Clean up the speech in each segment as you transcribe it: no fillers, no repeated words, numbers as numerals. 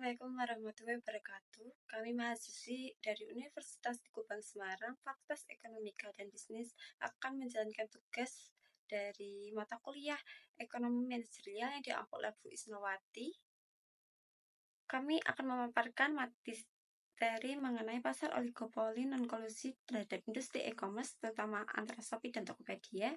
Assalamualaikum warahmatullahi wabarakatuh. Kami mahasiswi dari Universitas Kubang Semarang, Fakultas Ekonomika dan Bisnis akan menjalankan tugas dari mata kuliah Ekonomi Manajerial yang diampu oleh Bu Isnawati. Kami akan memaparkan materi mengenai pasar oligopoli non-kolusi terhadap industri e-commerce, terutama antara Shopee dan Tokopedia.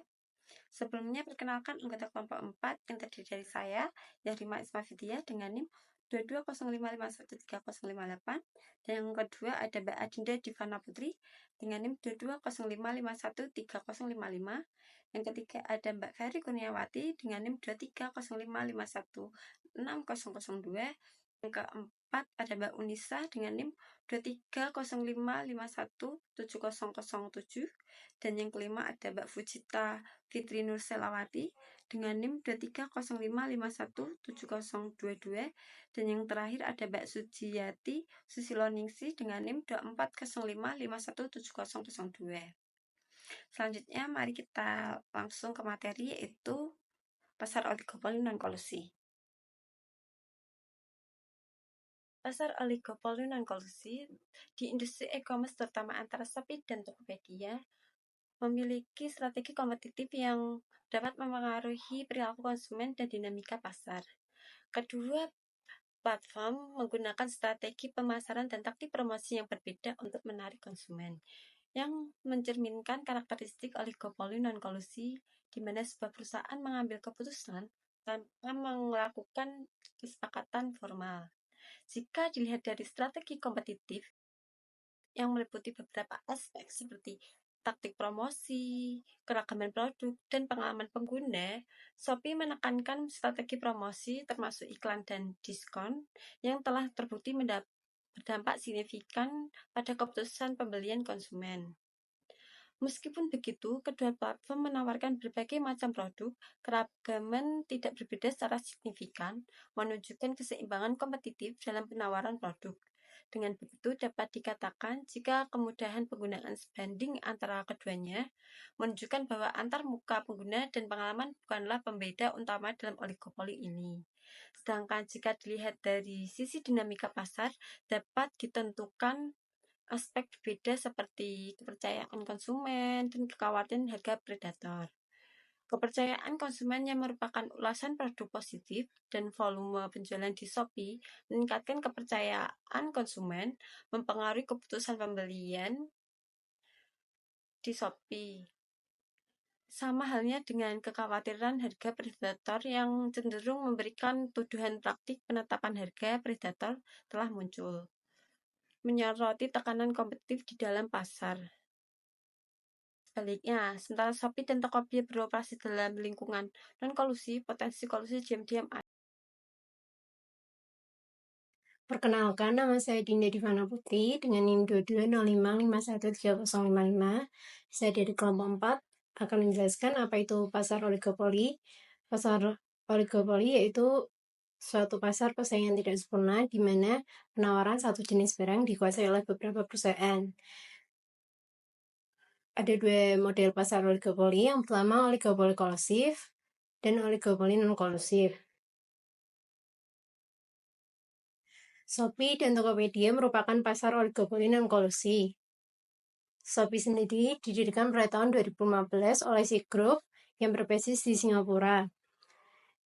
Sebelumnya, perkenalkan anggota kelompok 4 yang terdiri dari saya, Yahrima Ismafidia dengan NIM 2205513058, dan yang kedua ada Mbak Adinda Divana Putri dengan NIM 2205513055, yang ketiga ada Mbak Ferry Kurniawati dengan NIM 2305516002, yang keempat ada Mbak Unisa dengan NIM 2305517007, dan yang kelima ada Mbak Fujita Fitri Nur Selawati dengan NIM 2305517022, dan yang terakhir ada Mbak Sujiyati Susiloningsi dengan NIM 2405517002. Selanjutnya mari kita langsung ke materi, yaitu pasar oligopoli non-kolusi. Pasar oligopoli non-kolusi di industri e-commerce terutama antara Shopee dan Tokopedia memiliki strategi kompetitif yang dapat mempengaruhi perilaku konsumen dan dinamika pasar. Kedua platform menggunakan strategi pemasaran dan taktik promosi yang berbeda untuk menarik konsumen, yang mencerminkan karakteristik oligopoli non-kolusi, di mana sebuah perusahaan mengambil keputusan tanpa melakukan kesepakatan formal. Jika dilihat dari strategi kompetitif yang meliputi beberapa aspek seperti taktik promosi, keragaman produk, dan pengalaman pengguna, Shopee menekankan strategi promosi termasuk iklan dan diskon yang telah terbukti berdampak signifikan pada keputusan pembelian konsumen. Meskipun begitu, kedua platform menawarkan berbagai macam produk, keragaman tidak berbeda secara signifikan, menunjukkan keseimbangan kompetitif dalam penawaran produk. Dengan begitu, dapat dikatakan jika kemudahan penggunaan sebanding antara keduanya, menunjukkan bahwa antar muka pengguna dan pengalaman bukanlah pembeda utama dalam oligopoli ini. Sedangkan jika dilihat dari sisi dinamika pasar, dapat ditentukan aspek berbeda seperti kepercayaan konsumen dan kekhawatiran harga predator. Kepercayaan konsumen yang merupakan ulasan produk positif dan volume penjualan di Shopee meningkatkan kepercayaan konsumen, mempengaruhi keputusan pembelian di Shopee. Sama halnya dengan kekhawatiran harga predator yang cenderung memberikan tuduhan praktik penetapan harga predator telah muncul, menyoroti tekanan kompetitif di dalam pasar. Sebaliknya, sementara Shopee dan Tokopedia beroperasi dalam lingkungan non-kolusi, potensi kolusi diam-diam ada. Perkenalkan, nama saya Dinda Divana Putri dengan NIM 2205513055. Saya dari kelompok 4 akan menjelaskan apa itu pasar oligopoli. Pasar oligopoli yaitu suatu pasar persaingan tidak sempurna di mana penawaran satu jenis barang dikuasai oleh beberapa perusahaan. Ada dua model pasar oligopoli. Yang pertama oligopoli kolusif dan oligopoli non-kolusif. Shopee dan Tokopedia merupakan pasar oligopoli non-kolusi. Shopee sendiri didirikan pada tahun 2015 oleh Sea Group yang berbasis di Singapura.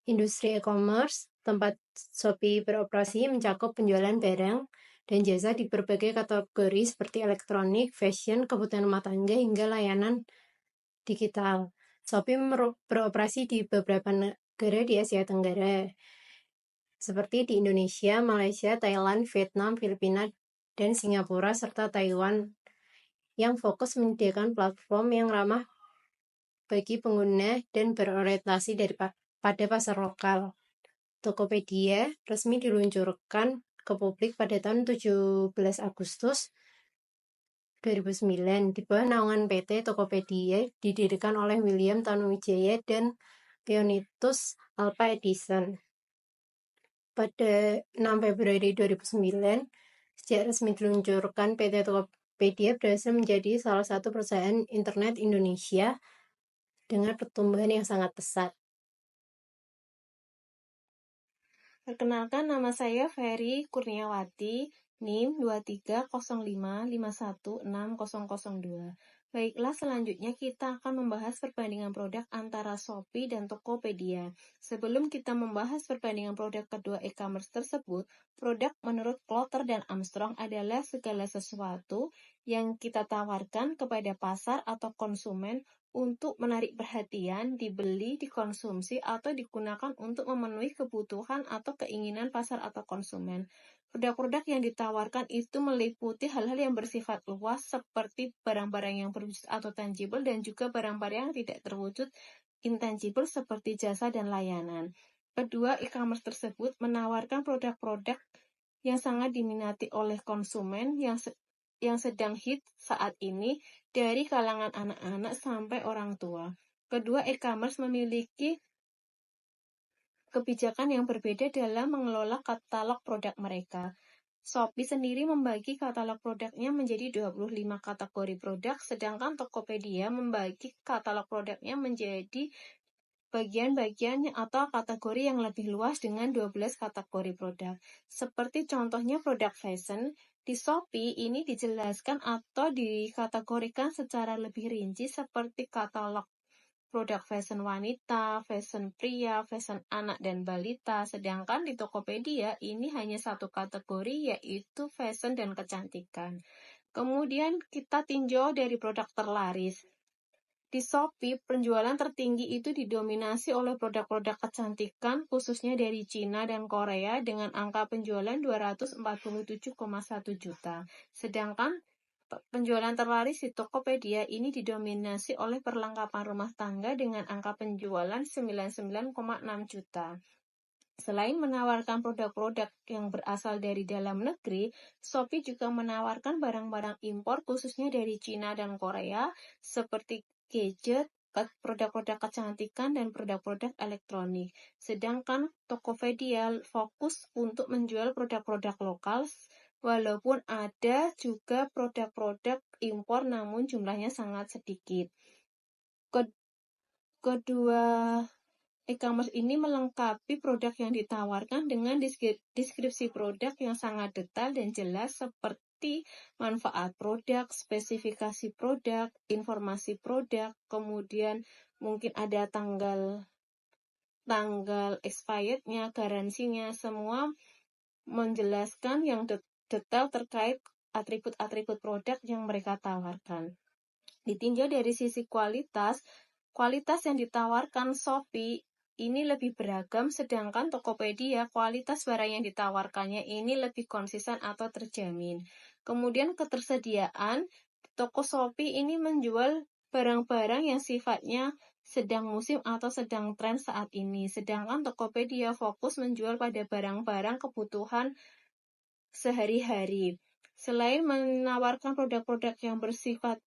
Industri e-commerce tempat Shopee beroperasi mencakup penjualan barang dan jasa di berbagai kategori seperti elektronik, fashion, kebutuhan rumah tangga, hingga layanan digital. Shopee beroperasi di beberapa negara di Asia Tenggara, seperti di Indonesia, Malaysia, Thailand, Vietnam, Filipina, dan Singapura, serta Taiwan, yang fokus menyediakan platform yang ramah bagi pengguna dan berorientasi pada pasar lokal. Tokopedia resmi diluncurkan ke publik pada tahun 17 Agustus 2009 di bawah naungan PT Tokopedia, didirikan oleh William Tanuwijaya dan Leonidas Alpha Edison. Pada 6 Februari 2009, sejak resmi diluncurkan, PT Tokopedia berhasil menjadi salah satu perusahaan internet Indonesia dengan pertumbuhan yang sangat pesat. Perkenalkan, nama saya Ferry Kurniawati, NIM 2305516002. Baiklah, selanjutnya kita akan membahas perbandingan produk antara Shopee dan Tokopedia. Sebelum kita membahas perbandingan produk kedua e-commerce tersebut, produk menurut Klotter dan Armstrong adalah segala sesuatu yang kita tawarkan kepada pasar atau konsumen untuk menarik perhatian, dibeli, dikonsumsi, atau digunakan untuk memenuhi kebutuhan atau keinginan pasar atau konsumen. Produk-produk yang ditawarkan itu meliputi hal-hal yang bersifat luas seperti barang-barang yang berwujud atau tangible dan juga barang-barang yang tidak terwujud intangible seperti jasa dan layanan. Kedua, e-commerce tersebut menawarkan produk-produk yang sangat diminati oleh konsumen yang sedang hit saat ini dari kalangan anak-anak sampai orang tua. Kedua, e-commerce memiliki kebijakan yang berbeda dalam mengelola katalog produk mereka. Shopee sendiri membagi katalog produknya menjadi 25 kategori produk, sedangkan Tokopedia membagi katalog produknya menjadi bagian-bagian atau kategori yang lebih luas dengan 12 kategori produk. Seperti contohnya produk fashion, di Shopee ini dijelaskan atau dikategorikan secara lebih rinci seperti katalog produk fashion wanita, fashion pria, fashion anak dan balita, sedangkan di Tokopedia ini hanya satu kategori yaitu fashion dan kecantikan. Kemudian kita tinjau dari produk terlaris. Di Shopee, penjualan tertinggi itu didominasi oleh produk-produk kecantikan khususnya dari Cina dan Korea dengan angka penjualan 247,1 juta. Sedangkan penjualan terlaris di Tokopedia ini didominasi oleh perlengkapan rumah tangga dengan angka penjualan 99,6 juta. Selain menawarkan produk-produk yang berasal dari dalam negeri, Shopee juga menawarkan barang-barang impor khususnya dari Cina dan Korea seperti gadget, produk-produk kecantikan, dan produk-produk elektronik. Sedangkan Tokopedia fokus untuk menjual produk-produk lokal, walaupun ada juga produk-produk impor namun jumlahnya sangat sedikit. Kedua e-commerce ini melengkapi produk yang ditawarkan dengan deskripsi produk yang sangat detail dan jelas seperti manfaat produk, spesifikasi produk, informasi produk, kemudian mungkin ada tanggal expirednya, garansinya, semua menjelaskan yang detail terkait atribut-atribut produk yang mereka tawarkan. Ditinjau dari sisi kualitas yang ditawarkan Shopee ini lebih beragam, sedangkan Tokopedia kualitas barang yang ditawarkannya ini lebih konsisten atau terjamin. Kemudian ketersediaan, toko Shopee ini menjual barang-barang yang sifatnya sedang musim atau sedang tren saat ini, sedangkan Tokopedia fokus menjual pada barang-barang kebutuhan sehari-hari. Selain menawarkan produk-produk yang bersifat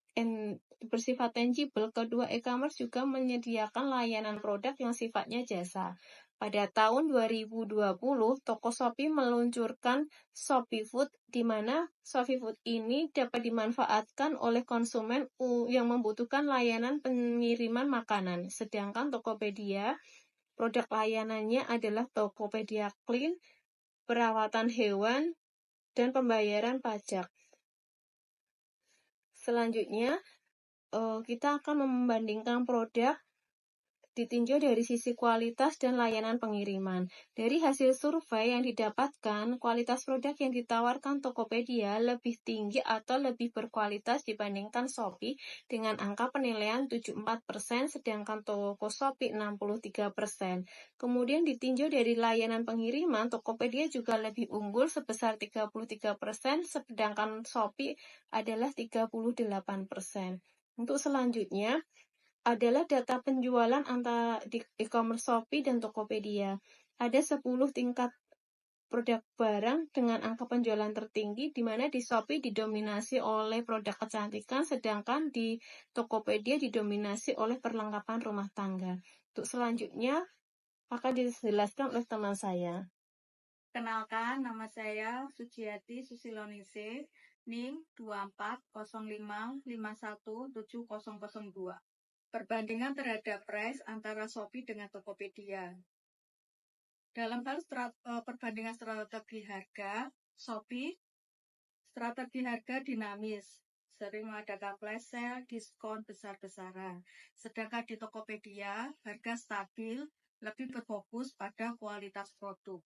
tangible, kedua e-commerce juga menyediakan layanan produk yang sifatnya jasa. Pada tahun 2020, toko Shopee meluncurkan Shopee Food, di mana Shopee Food ini dapat dimanfaatkan oleh konsumen yang membutuhkan layanan pengiriman makanan. Sedangkan Tokopedia, produk layanannya adalah Tokopedia Clean, perawatan hewan, dan pembayaran pajak. Selanjutnya, kita akan membandingkan produk ditinjau dari sisi kualitas dan layanan pengiriman. Dari hasil survei yang didapatkan, kualitas produk yang ditawarkan Tokopedia lebih tinggi atau lebih berkualitas dibandingkan Shopee dengan angka penilaian 74%, sedangkan toko Shopee 63%. Kemudian ditinjau dari layanan pengiriman, Tokopedia juga lebih unggul sebesar 33%, sedangkan Shopee adalah 38%. Untuk selanjutnya, adalah data penjualan antara di e-commerce Shopee dan Tokopedia. Ada 10 tingkat produk barang dengan angka penjualan tertinggi, di mana di Shopee didominasi oleh produk kecantikan, sedangkan di Tokopedia didominasi oleh perlengkapan rumah tangga. Untuk selanjutnya akan dijelaskan oleh teman saya. Kenalkan, nama saya Suciati Susiloningsih, NIM 2405517002. Perbandingan terhadap price antara Shopee dengan Tokopedia. Dalam hal perbandingan strategi harga, Shopee strategi harga dinamis, sering mengadakan flash sale, diskon besar-besaran. Sedangkan di Tokopedia, harga stabil, lebih berfokus pada kualitas produk.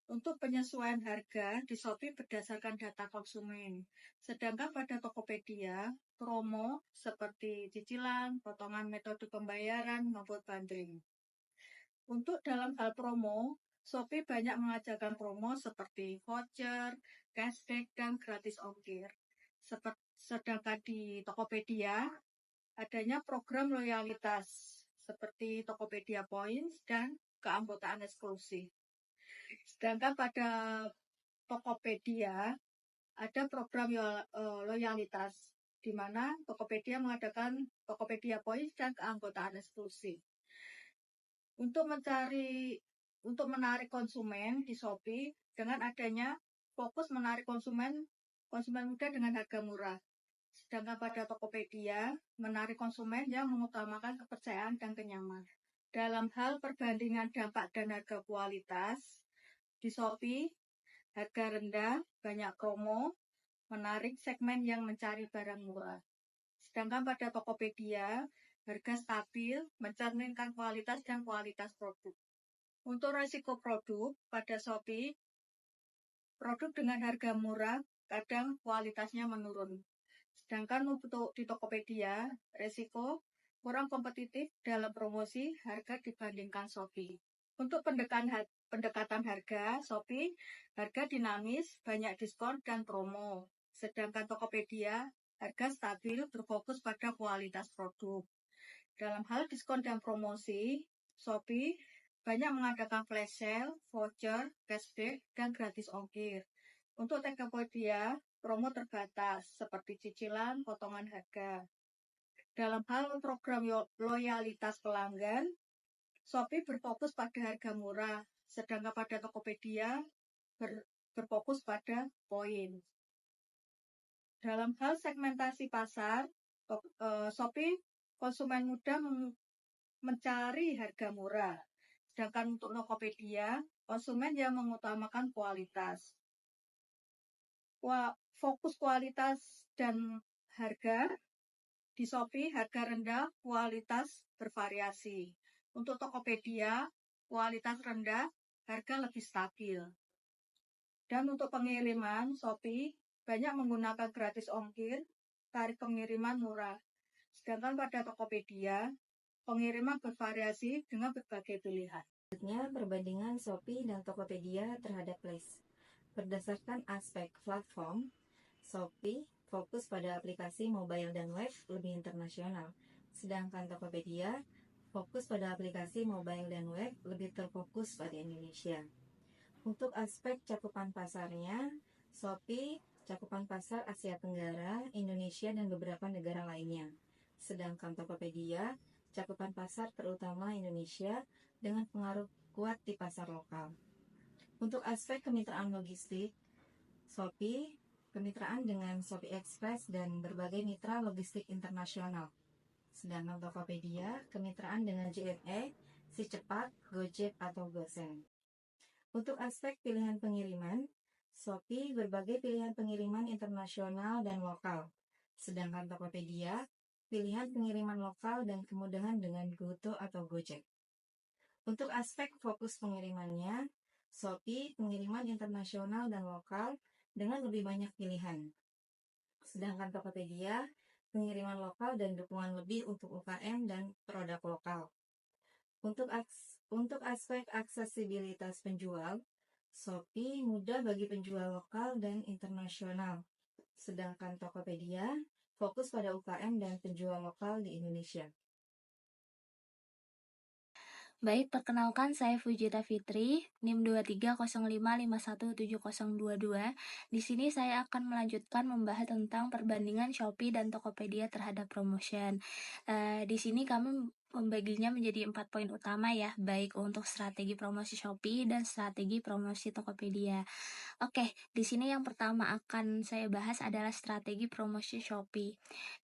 Untuk penyesuaian harga di Shopee berdasarkan data konsumen. Sedangkan pada Tokopedia, promo seperti cicilan, potongan metode pembayaran, maupun bundling. Untuk dalam hal promo, Shopee banyak mengajarkan promo seperti voucher, cashback, dan gratis ongkir. Sedangkan di Tokopedia, adanya program loyalitas seperti Tokopedia Points dan keanggotaan eksklusif. Sedangkan pada Tokopedia ada program loyalitas, di mana Tokopedia mengadakan Tokopedia Points dan keanggotaan eksklusif. Untuk menarik konsumen di Shopee dengan adanya fokus menarik konsumen muda dengan harga murah. Sedangkan pada Tokopedia menarik konsumen yang mengutamakan kepercayaan dan kenyamanan. Dalam hal perbandingan dampak dan harga kualitas, di Shopee, harga rendah, banyak promo, menarik segmen yang mencari barang murah. Sedangkan pada Tokopedia, harga stabil, mencerminkan kualitas dan kualitas produk. Untuk risiko produk, pada Shopee, produk dengan harga murah, kadang kualitasnya menurun. Sedangkan untuk di Tokopedia, risiko kurang kompetitif dalam promosi harga dibandingkan Shopee. Untuk pendekatan harga, Shopee harga dinamis, banyak diskon dan promo. Sedangkan Tokopedia harga stabil, berfokus pada kualitas produk. Dalam hal diskon dan promosi, Shopee banyak mengadakan flash sale, voucher, cashback, dan gratis ongkir. Untuk Tokopedia, promo terbatas seperti cicilan, potongan harga. Dalam hal program loyalitas pelanggan, Shopee berfokus pada harga murah, sedangkan pada Tokopedia berfokus pada poin. Dalam hal segmentasi pasar, Shopee konsumen muda mencari harga murah, sedangkan untuk Tokopedia konsumen yang mengutamakan kualitas. Fokus kualitas dan harga di Shopee, harga rendah, kualitas bervariasi. Untuk Tokopedia, kualitas rendah, harga lebih stabil. Dan untuk pengiriman, Shopee banyak menggunakan gratis ongkir, tarif pengiriman murah. Sedangkan pada Tokopedia, pengiriman bervariasi dengan berbagai pilihan. Selanjutnya, perbandingan Shopee dan Tokopedia terhadap Place. Berdasarkan aspek platform, Shopee fokus pada aplikasi mobile dan web lebih internasional, sedangkan Tokopedia fokus pada aplikasi mobile dan web lebih terfokus pada Indonesia. Untuk aspek cakupan pasarnya, Shopee cakupan pasar Asia Tenggara, Indonesia, dan beberapa negara lainnya. Sedangkan Tokopedia cakupan pasar terutama Indonesia dengan pengaruh kuat di pasar lokal. Untuk aspek kemitraan logistik, Shopee kemitraan dengan Shopee Express dan berbagai mitra logistik internasional. Sedangkan Tokopedia kemitraan dengan JNE, Si Cepat, Gojek, atau Gosen. Untuk aspek pilihan pengiriman, Shopee berbagai pilihan pengiriman internasional dan lokal. Sedangkan Tokopedia pilihan pengiriman lokal dan kemudahan dengan GoTo atau Gojek. Untuk aspek fokus pengirimannya, Shopee pengiriman internasional dan lokal dengan lebih banyak pilihan. Sedangkan Tokopedia pengiriman lokal dan dukungan lebih untuk UKM dan produk lokal. Untuk aspek aksesibilitas penjual, Shopee mudah bagi penjual lokal dan internasional. Sedangkan Tokopedia fokus pada UKM dan penjual lokal di Indonesia. Baik, perkenalkan saya Fujita Fitri, NIM 2305517022. Di sini saya akan melanjutkan membahas tentang perbandingan Shopee dan Tokopedia terhadap promotion. Di sini kami membaginya menjadi 4 poin utama ya, baik untuk strategi promosi Shopee dan strategi promosi Tokopedia. Oke, di sini yang pertama akan saya bahas adalah strategi promosi Shopee.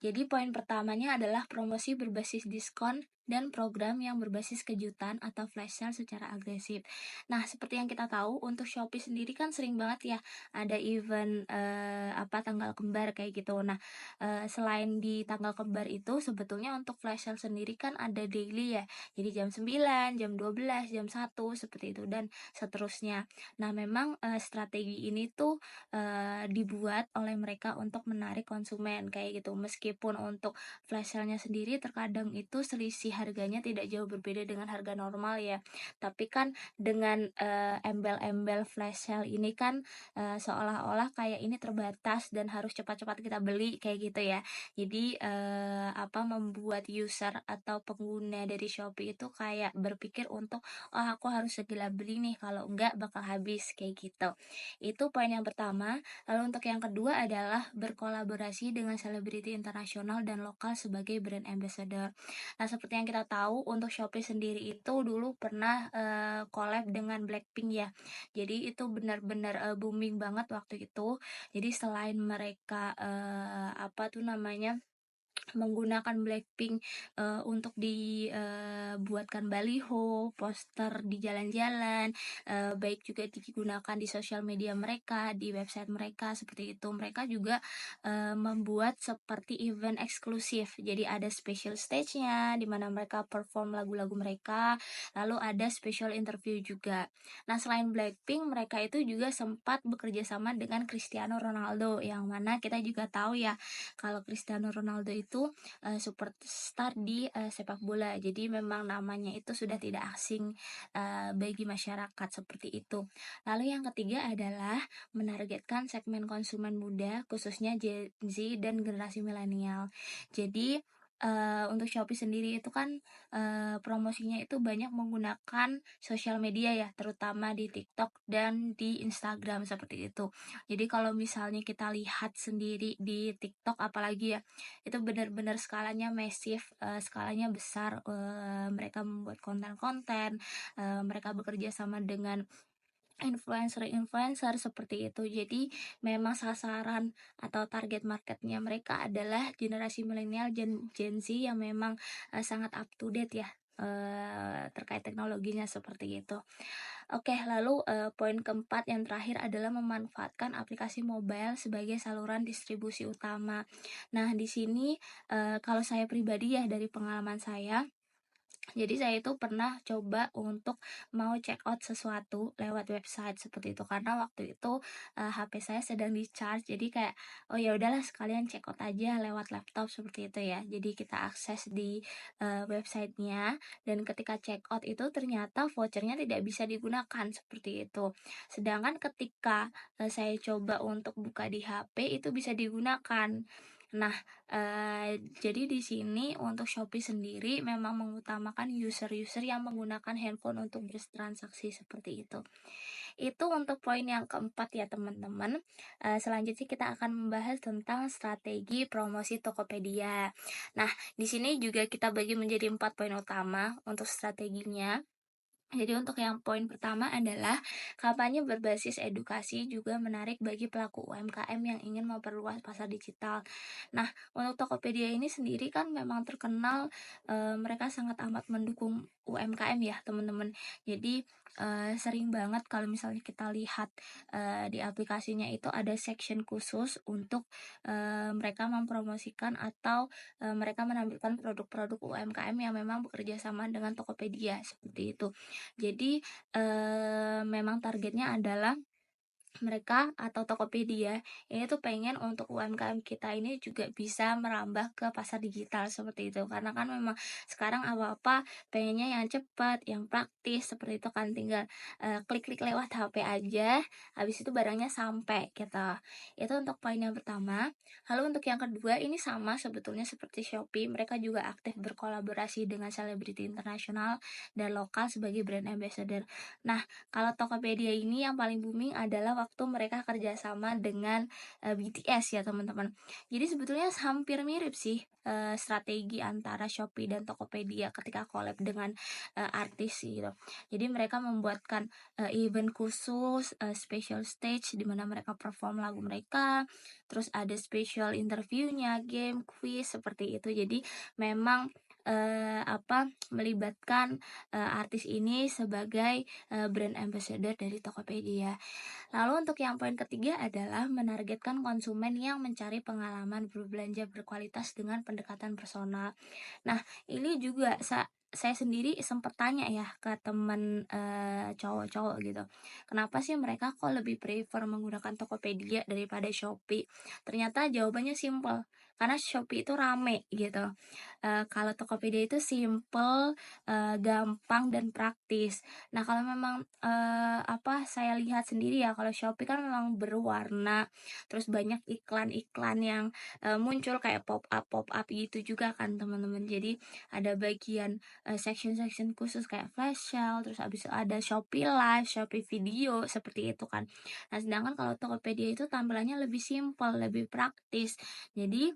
Jadi poin pertamanya adalah promosi berbasis diskon dan program yang berbasis kejutan atau flash sale secara agresif. Nah, seperti yang kita tahu untuk Shopee sendiri kan sering banget ya ada event tanggal kembar kayak gitu. Nah, selain di tanggal kembar itu sebetulnya untuk flash sale sendiri kan ada daily ya. Jadi jam 9, jam 12, jam 1 seperti itu dan seterusnya. Nah, memang strategi ini tuh dibuat oleh mereka untuk menarik konsumen kayak gitu. Meskipun untuk flash sale-nya sendiri terkadang itu selisih harganya tidak jauh berbeda dengan harga normal ya. Tapi kan dengan embel-embel flash sale ini kan seolah-olah kayak ini terbatas dan harus cepat-cepat kita beli kayak gitu ya. Jadi membuat user atau pengguna dari Shopee itu kayak berpikir untuk aku harus segera beli nih, kalau enggak bakal habis kayak gitu. Itu poin yang pertama. Lalu untuk yang kedua adalah berkolaborasi dengan selebriti internasional dan lokal sebagai brand ambassador. Nah, seperti yang kita tahu untuk Shopee sendiri itu dulu pernah collab dengan Blackpink ya. Jadi itu benar-benar booming banget waktu itu. Jadi selain mereka menggunakan Blackpink untuk dibuatkan baliho, poster di jalan-jalan, baik juga digunakan di sosial media mereka, di website mereka seperti itu. Mereka juga membuat seperti event eksklusif. Jadi ada special stage-nya di mana mereka perform lagu-lagu mereka, lalu ada special interview juga. Nah, selain Blackpink, mereka itu juga sempat bekerja sama dengan Cristiano Ronaldo, yang mana kita juga tahu ya kalau Cristiano Ronaldo itu superstar di sepak bola. Jadi memang namanya itu sudah tidak asing bagi masyarakat seperti itu. Lalu yang ketiga adalah menargetkan segmen konsumen muda, khususnya Gen Z dan generasi milenial. Jadi untuk Shopee sendiri itu kan promosinya itu banyak menggunakan sosial media ya, terutama di TikTok dan di Instagram seperti itu. Jadi kalau misalnya kita lihat sendiri di TikTok apalagi ya, itu benar-benar skalanya masif, skalanya besar. Mereka membuat konten-konten, mereka bekerja sama dengan influencer seperti itu. Jadi memang sasaran atau target marketnya mereka adalah generasi milenial Gen Z yang memang sangat up to date ya terkait teknologinya seperti itu. Oke, lalu poin keempat yang terakhir adalah memanfaatkan aplikasi mobile sebagai saluran distribusi utama. Nah, di sini kalau saya pribadi ya, dari pengalaman saya, jadi saya itu pernah coba untuk mau check out sesuatu lewat website seperti itu, karena waktu itu HP saya sedang di charge, jadi kayak oh ya udahlah sekalian check out aja lewat laptop seperti itu ya. Jadi kita akses di websitenya, dan ketika check out itu ternyata vouchernya tidak bisa digunakan seperti itu. Sedangkan ketika saya coba untuk buka di HP itu bisa digunakan. Nah, jadi di sini untuk Shopee sendiri memang mengutamakan user-user yang menggunakan handphone untuk bertransaksi seperti itu. Itu untuk poin yang keempat ya teman-teman. Selanjutnya kita akan membahas tentang strategi promosi Tokopedia. Nah, di sini juga kita bagi menjadi 4 poin utama untuk strateginya. Jadi untuk yang poin pertama adalah kampanye berbasis edukasi juga menarik bagi pelaku UMKM yang ingin memperluas pasar digital. Nah, untuk Tokopedia ini sendiri kan memang terkenal mereka sangat amat mendukung UMKM ya teman-teman. Jadi sering banget kalau misalnya kita lihat di aplikasinya itu ada section khusus untuk mereka mempromosikan atau mereka menampilkan produk-produk UMKM yang memang bekerja sama dengan Tokopedia seperti itu. Jadi memang targetnya adalah mereka atau Tokopedia ini tuh pengen untuk UMKM kita ini juga bisa merambah ke pasar digital seperti itu, karena kan memang sekarang apa-apa pengennya yang cepat, yang praktis seperti itu kan, tinggal klik-klik lewat HP aja, habis itu barangnya sampai gitu. Itu untuk poin yang pertama. Lalu untuk yang kedua ini sama sebetulnya seperti Shopee, mereka juga aktif berkolaborasi dengan selebriti internasional dan lokal sebagai brand ambassador. Nah, kalau Tokopedia ini yang paling booming adalah waktu mereka kerjasama dengan BTS ya teman-teman. Jadi sebetulnya hampir mirip sih strategi antara Shopee dan Tokopedia ketika collab dengan artis gitu. Jadi mereka membuatkan event khusus, special stage di mana mereka perform lagu mereka, terus ada special interviewnya, game, quiz seperti itu. Jadi memang melibatkan artis ini sebagai brand ambassador dari Tokopedia. Lalu untuk yang poin ketiga adalah menargetkan konsumen yang mencari pengalaman berbelanja berkualitas dengan pendekatan personal. Nah, ini juga saya sendiri sempat tanya ya ke temen cowok-cowok gitu. Kenapa sih mereka kok lebih prefer menggunakan Tokopedia daripada Shopee? Ternyata jawabannya simple. Karena Shopee itu rame gitu. Kalau Tokopedia itu simple, gampang dan praktis. Nah, kalau memang saya lihat sendiri ya, kalau Shopee kan memang berwarna, terus banyak iklan-iklan yang muncul kayak pop up gitu juga kan teman-teman. Jadi ada bagian section-section khusus kayak flash sale, terus habis itu ada Shopee Live, Shopee Video seperti itu kan. Nah, sedangkan kalau Tokopedia itu tampilannya lebih simple, lebih praktis. Jadi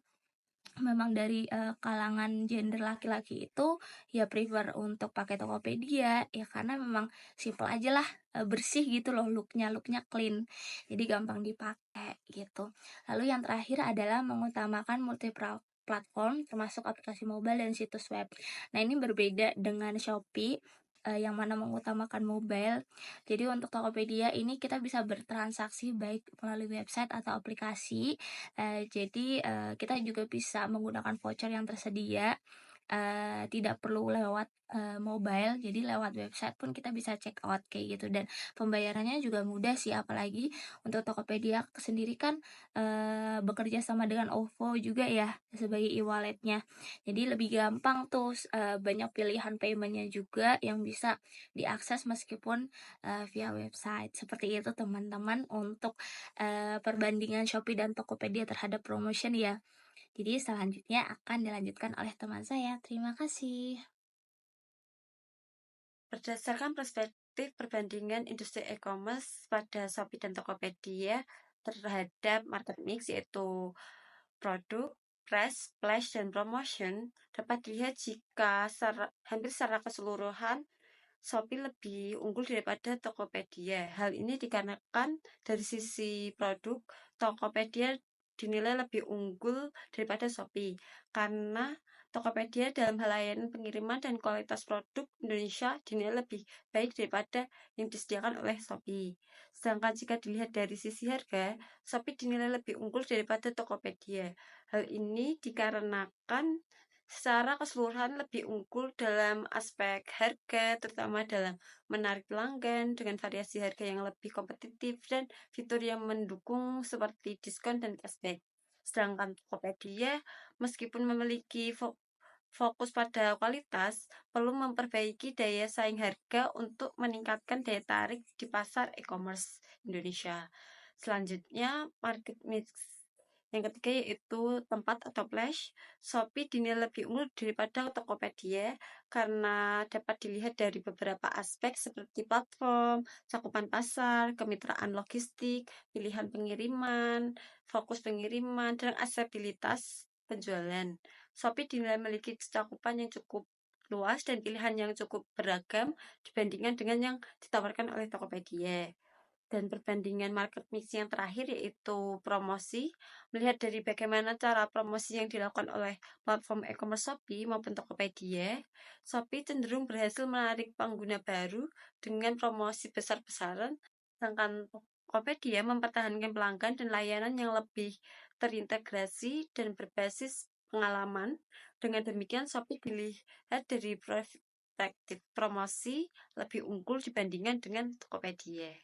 memang dari kalangan gender laki-laki itu ya prefer untuk pakai Tokopedia ya karena memang simple aja lah, bersih gitu loh looknya clean, jadi gampang dipakai gitu. Lalu yang terakhir adalah mengutamakan multi platform termasuk aplikasi mobile dan situs web. Nah, ini berbeda dengan Shopee yang mana mengutamakan mobile. Jadi untuk Tokopedia ini kita bisa bertransaksi baik melalui website atau aplikasi. Jadi kita juga bisa menggunakan voucher yang tersedia, tidak perlu lewat mobile, jadi lewat website pun kita bisa check out kayak gitu. Dan pembayarannya juga mudah sih, apalagi untuk Tokopedia sendiri kan bekerja sama dengan OVO juga ya sebagai e-walletnya. Jadi lebih gampang tuh, banyak pilihan paymentnya juga yang bisa diakses meskipun via website. Seperti itu teman-teman untuk perbandingan Shopee dan Tokopedia terhadap promotion ya. Jadi selanjutnya akan dilanjutkan oleh teman saya. Terima kasih. Berdasarkan perspektif perbandingan industri e-commerce pada Shopee dan Tokopedia terhadap market mix yaitu produk, price, flash, dan promotion, dapat dilihat jika hampir secara keseluruhan Shopee lebih unggul daripada Tokopedia. Hal ini dikarenakan dari sisi produk, Tokopedia dinilai lebih unggul daripada Shopee karena Tokopedia dalam hal layanan pengiriman dan kualitas produk Indonesia dinilai lebih baik daripada yang disediakan oleh Shopee. Sedangkan jika dilihat dari sisi harga, Shopee dinilai lebih unggul daripada Tokopedia. Hal ini dikarenakan secara keseluruhan lebih unggul dalam aspek harga, terutama dalam menarik pelanggan dengan variasi harga yang lebih kompetitif dan fitur yang mendukung seperti diskon dan cashback. Sedangkan Tokopedia meskipun memiliki fokus pada kualitas, perlu memperbaiki daya saing harga untuk meningkatkan daya tarik di pasar e-commerce Indonesia. Selanjutnya, market mix yang ketiga yaitu tempat atau flash. Shopee dinilai lebih unggul daripada Tokopedia karena dapat dilihat dari beberapa aspek seperti platform, cakupan pasar, kemitraan logistik, pilihan pengiriman, fokus pengiriman, dan aksesibilitas penjualan. Shopee dinilai memiliki cakupan yang cukup luas dan pilihan yang cukup beragam dibandingkan dengan yang ditawarkan oleh Tokopedia. Dan perbandingan market mix yang terakhir yaitu promosi. Melihat dari bagaimana cara promosi yang dilakukan oleh platform e-commerce Shopee maupun Tokopedia, Shopee cenderung berhasil menarik pengguna baru dengan promosi besar-besaran, sedangkan Tokopedia mempertahankan pelanggan dan layanan yang lebih terintegrasi dan berbasis pengalaman. Dengan demikian, Shopee dilihat dari perspektif promosi lebih unggul dibandingkan dengan Tokopedia.